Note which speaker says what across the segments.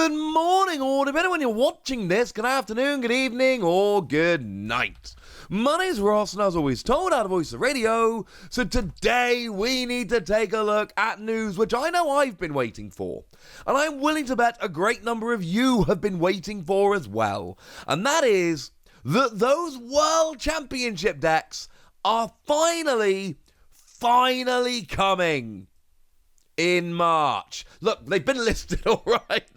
Speaker 1: Good morning, or depending on when you're watching this, good afternoon, good evening, or good night. My name's Ross, and as always told, out of Voice of Radio. So today we need to take a look at news which I know I've been waiting for, and I'm willing to bet a great number of you have been waiting for as well. And that is that those World Championship decks are finally coming in March. Look, they've been listed, all right.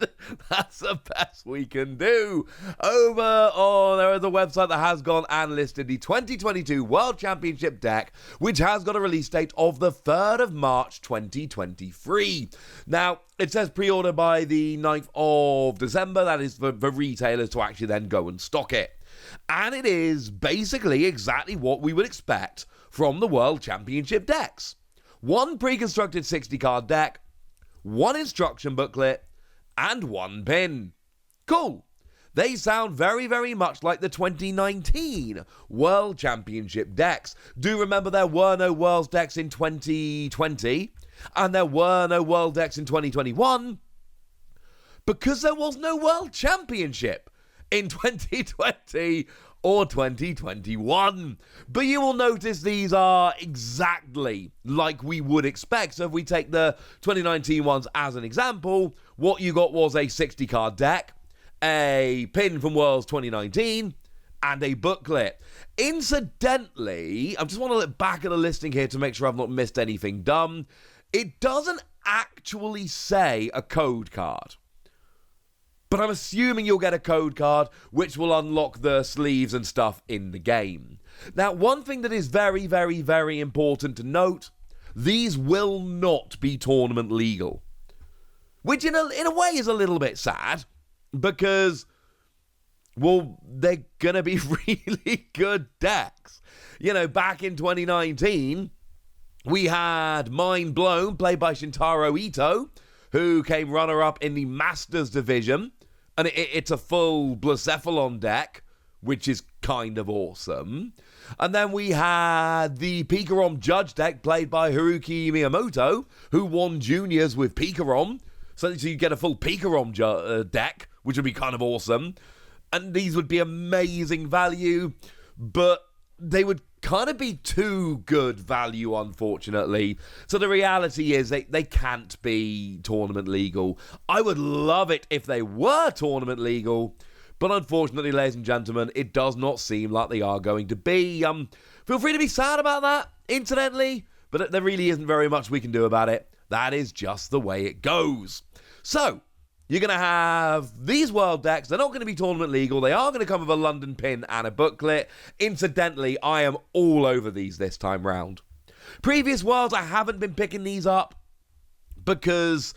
Speaker 1: That's the best we can do. There is a website that has gone and listed the 2022 World Championship deck, which has got a release date of the 3rd of March 2023. Now, it says pre-order by the 9th of December. That is for retailers to actually then go and stock it. And it is basically exactly what we would expect from the World Championship decks. One pre-constructed 60-card deck, one instruction booklet, and one pin. Cool. They sound very, very much like the 2019 World Championship decks. Do remember there were no Worlds decks in 2020, and there were no World decks in 2021, because there was no World Championship in 2020 or 2021. But you will notice these are exactly like we would expect. So if we take the 2019 ones as an example, what you got was a 60-card deck, a pin from Worlds 2019, and a booklet. Incidentally, I just want to look back at the listing here to make sure I've not missed anything dumb. It doesn't actually say a code card, but I'm assuming you'll get a code card which will unlock the sleeves and stuff in the game. Now, one thing that is very, very, very important to note, these will not be tournament legal. Which in a way is a little bit sad, because, well, they're going to be really good decks. You know, back in 2019, we had Mind Blown, played by Shintaro Ito, who came runner-up in the Masters division. And it's a full Blacephalon deck, which is kind of awesome. And then we had the Pikarom Judge deck, played by Haruki Miyamoto, who won juniors with Pikarom. So you get a full Pikarom deck, which would be kind of awesome. And these would be amazing value, but they would kind of be too good value, unfortunately. So the reality is they can't be tournament legal. I would love it if they were tournament legal, but unfortunately, ladies and gentlemen, it does not seem like they are going to be. Feel free to be sad about that, incidentally, but there really isn't very much we can do about it. That is just the way it goes. So, you're going to have these World decks. They're not going to be tournament legal. They are going to come with a London pin and a booklet. Incidentally, I am all over these this time round. Previous Worlds, I haven't been picking these up because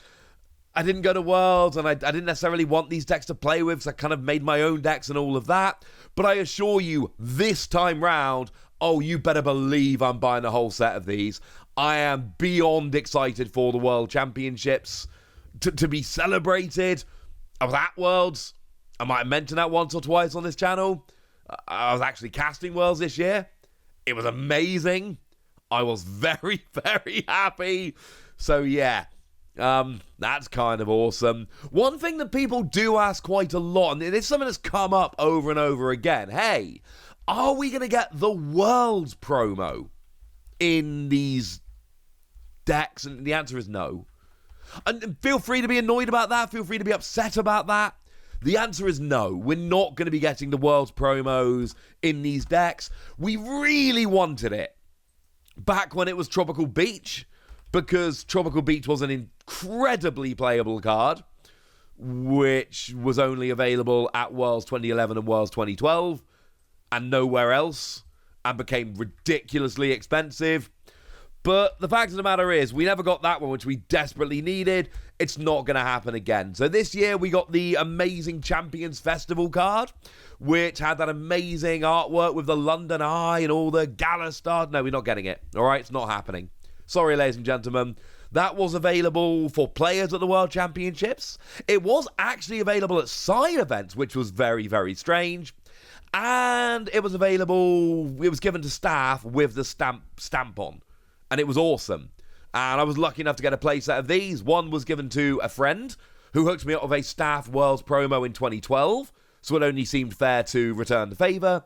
Speaker 1: I didn't go to Worlds and I didn't necessarily want these decks to play with, so I kind of made my own decks and all of that. But I assure you, this time round, oh, you better believe I'm buying a whole set of these. I am beyond excited for the World Championships to be celebrated. I was at Worlds. I might have mentioned that once or twice on this channel. I was actually casting Worlds this year. It was amazing. I was very, very happy. So yeah, that's kind of awesome. One thing that people do ask quite a lot, and it's something that's come up over and over again. Hey, are we going to get the Worlds promo in these decks? And the answer is no. And feel free to be annoyed about that. Feel free to be upset about that. The answer is no. We're not going to be getting the World's promos in these decks. We really wanted it back when it was Tropical Beach, because Tropical Beach was an incredibly playable card, which was only available at Worlds 2011 and Worlds 2012 and nowhere else, and became ridiculously expensive. But the fact of the matter is, we never got that one, which we desperately needed. It's not going to happen again. So this year, we got the amazing Champions Festival card, which had that amazing artwork with the London Eye and all the gala stars. No, we're not getting it. All right, it's not happening. Sorry, ladies and gentlemen. That was available for players at the World Championships. It was actually available at side events, which was very, very strange. And it was given to staff with the stamp on. And it was awesome. And I was lucky enough to get a playset of these. One was given to a friend who hooked me up with a Staff Worlds promo in 2012, so it only seemed fair to return the favour.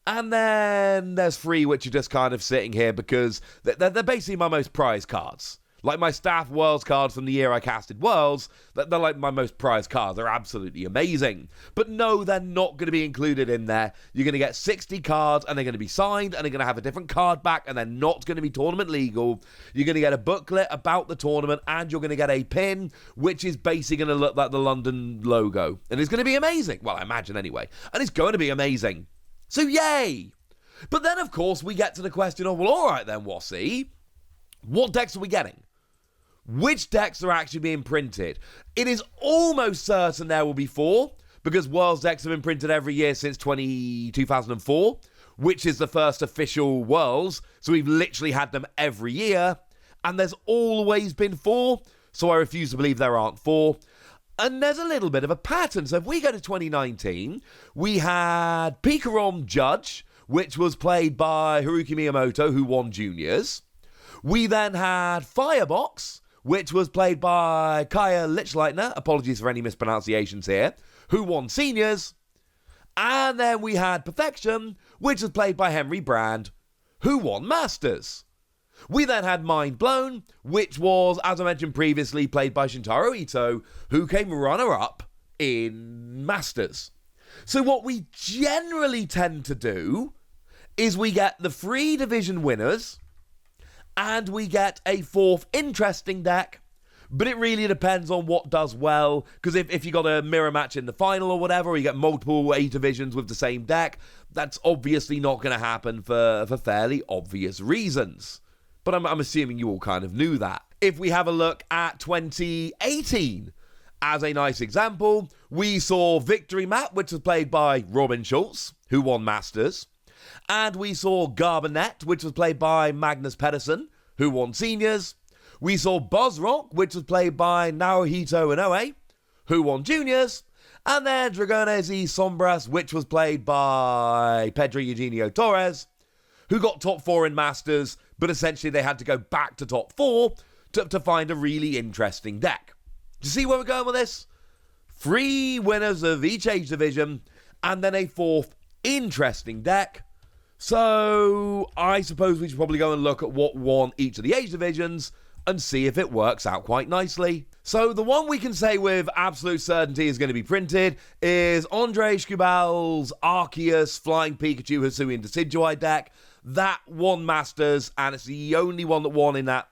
Speaker 1: And then there's 3 which are just kind of sitting here because they're basically my most prized cards. Like my Staff Worlds cards from the year I casted Worlds, they're like my most prized cards. They're absolutely amazing. But no, they're not going to be included in there. You're going to get 60 cards, and they're going to be signed, and they're going to have a different card back, and they're not going to be tournament legal. You're going to get a booklet about the tournament, and you're going to get a pin, which is basically going to look like the London logo. And it's going to be amazing. Well, I imagine anyway. And it's going to be amazing. So yay! But then, of course, we get to the question of, well, all right then, Wassy, what decks are we getting? Which decks are actually being printed? It is almost certain there will be 4, because Worlds decks have been printed every year since 2004, which is the first official Worlds, so we've literally had them every year, and there's always been 4, so I refuse to believe there aren't 4. And there's a little bit of a pattern. So if we go to 2019, we had Pikarom Judge, which was played by Haruki Miyamoto, who won Juniors. We then had Firebox, which was played by Kaya Lichleitner, apologies for any mispronunciations here, who won Seniors. And then we had Perfection, which was played by Henry Brand, who won Masters. We then had Mind Blown, which was, as I mentioned previously, played by Shintaro Ito, who came runner-up in Masters. So what we generally tend to do is we get the 3 division winners, and we get a 4th interesting deck, but it really depends on what does well, because if you got a mirror match in the final or whatever, or you get multiple A divisions with the same deck, that's obviously not going to happen for fairly obvious reasons. But I'm assuming you all kind of knew that. If we have a look at 2018, as a nice example, we saw Victory Map, which was played by Robin Schultz, who won Masters. And we saw Garbanet, which was played by Magnus Pedersen, who won Seniors. We saw Buzzrock, which was played by Naohito Inoue, who won Juniors. And then Dragones y Sombras, which was played by Pedro Eugenio Torres, who got top 4 in Masters, but essentially they had to go back to top 4 to find a really interesting deck. Do you see where we're going with this? 3 winners of each age division, and then a 4th interesting deck. So I suppose we should probably go and look at what won each of the age divisions and see if it works out quite nicely. So the one we can say with absolute certainty is going to be printed is Andre Scubal's Arceus Flying Pikachu Hisuian Decidueye deck. That won Masters, and it's the only one that won in that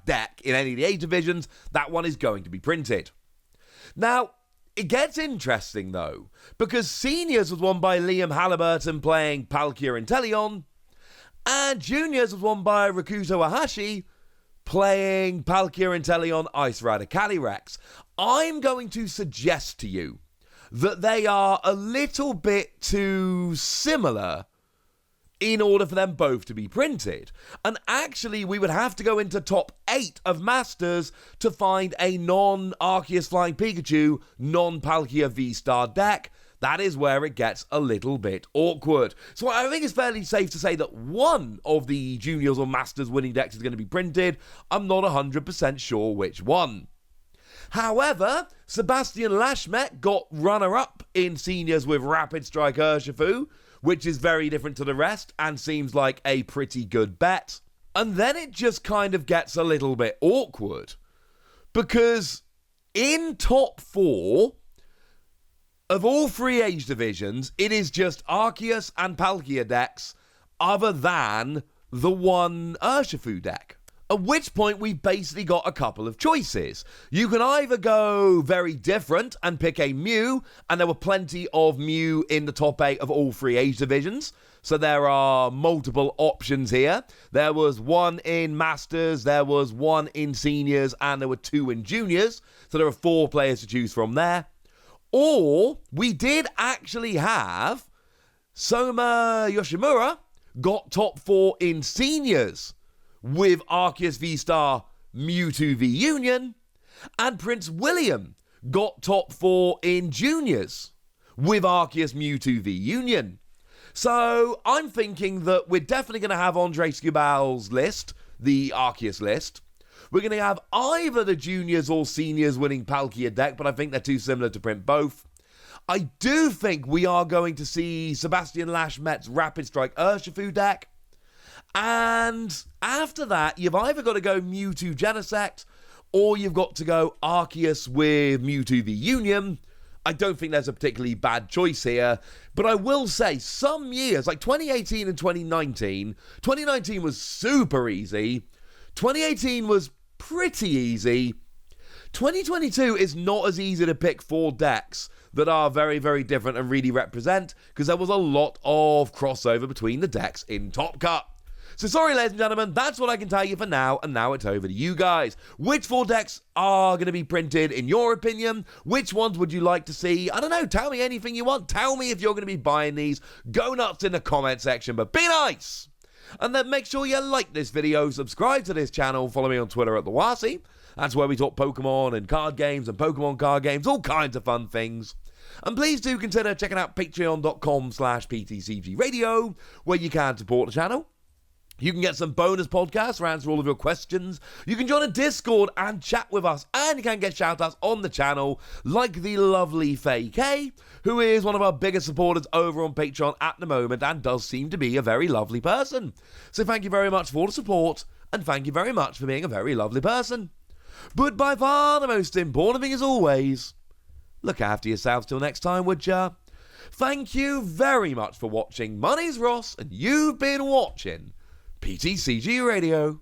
Speaker 1: deck in any of the age divisions. That one is going to be printed. Now, it gets interesting, though, because Seniors was won by Liam Halliburton playing Palkia Inteleon, and Juniors was won by Rakuto Ahashi playing Palkia Inteleon Ice Rider Calyrex. I'm going to suggest to you that they are a little bit too similar in order for them both to be printed. And actually, we would have to go into top 8 of Masters to find a non-Arceus Flying Pikachu, non-Palkia V-Star deck. That is where it gets a little bit awkward. So I think it's fairly safe to say that one of the Juniors or Masters winning decks is going to be printed. I'm not 100% sure which one. However, Sebastian Lashmet got runner-up in Seniors with Rapid Strike Urshifu, which is very different to the rest and seems like a pretty good bet. And then it just kind of gets a little bit awkward, because in top 4 of all 3 age divisions, it is just Arceus and Palkia decks other than the one Urshifu deck. At which point we basically got a couple of choices. You can either go very different and pick a Mew, and there were plenty of Mew in the top 8 of all 3 age divisions. So there are multiple options here. There was 1 in Masters, there was 1 in Seniors, and there were 2 in Juniors. So there are 4 players to choose from there. Or we did actually have Soma Yoshimura got top 4 in Seniors with Arceus V-Star Mewtwo V Union, and Prince William got top 4 in Juniors with Arceus Mewtwo V Union. So I'm thinking that we're definitely going to have Andre Scubal's list, the Arceus list. We're going to have either the juniors or seniors winning Palkia deck, but I think they're too similar to print both. I do think we are going to see Sebastian Lashmet's Rapid Strike Urshifu deck. And after that, you've either got to go Mewtwo Genesect, or you've got to go Arceus with Mewtwo the Union. I don't think there's a particularly bad choice here, but I will say some years, like 2018 and 2019 was super easy. 2018 was pretty easy. 2022 is not as easy to pick 4 decks that are very, very different and really represent, because there was a lot of crossover between the decks in Top Cut. So sorry, ladies and gentlemen, that's what I can tell you for now, and now it's over to you guys. Which 4 decks are going to be printed, in your opinion? Which ones would you like to see? I don't know, tell me anything you want. Tell me if you're going to be buying these. Go nuts in the comment section, but be nice! And then make sure you like this video, subscribe to this channel, follow me on Twitter at TheWasi. That's where we talk Pokemon and card games and Pokemon card games, all kinds of fun things. And please do consider checking out patreon.com/PTCG Radio, where you can support the channel. You can get some bonus podcasts for answering all of your questions. You can join a Discord and chat with us. And you can get shout-outs on the channel, like the lovely Faye K, who is one of our biggest supporters over on Patreon at the moment and does seem to be a very lovely person. So thank you very much for the support, and thank you very much for being a very lovely person. But by far the most important thing is always, look after yourselves till next time, would ya? Thank you very much for watching. My name's Ross, and you've been watching PTCG Radio.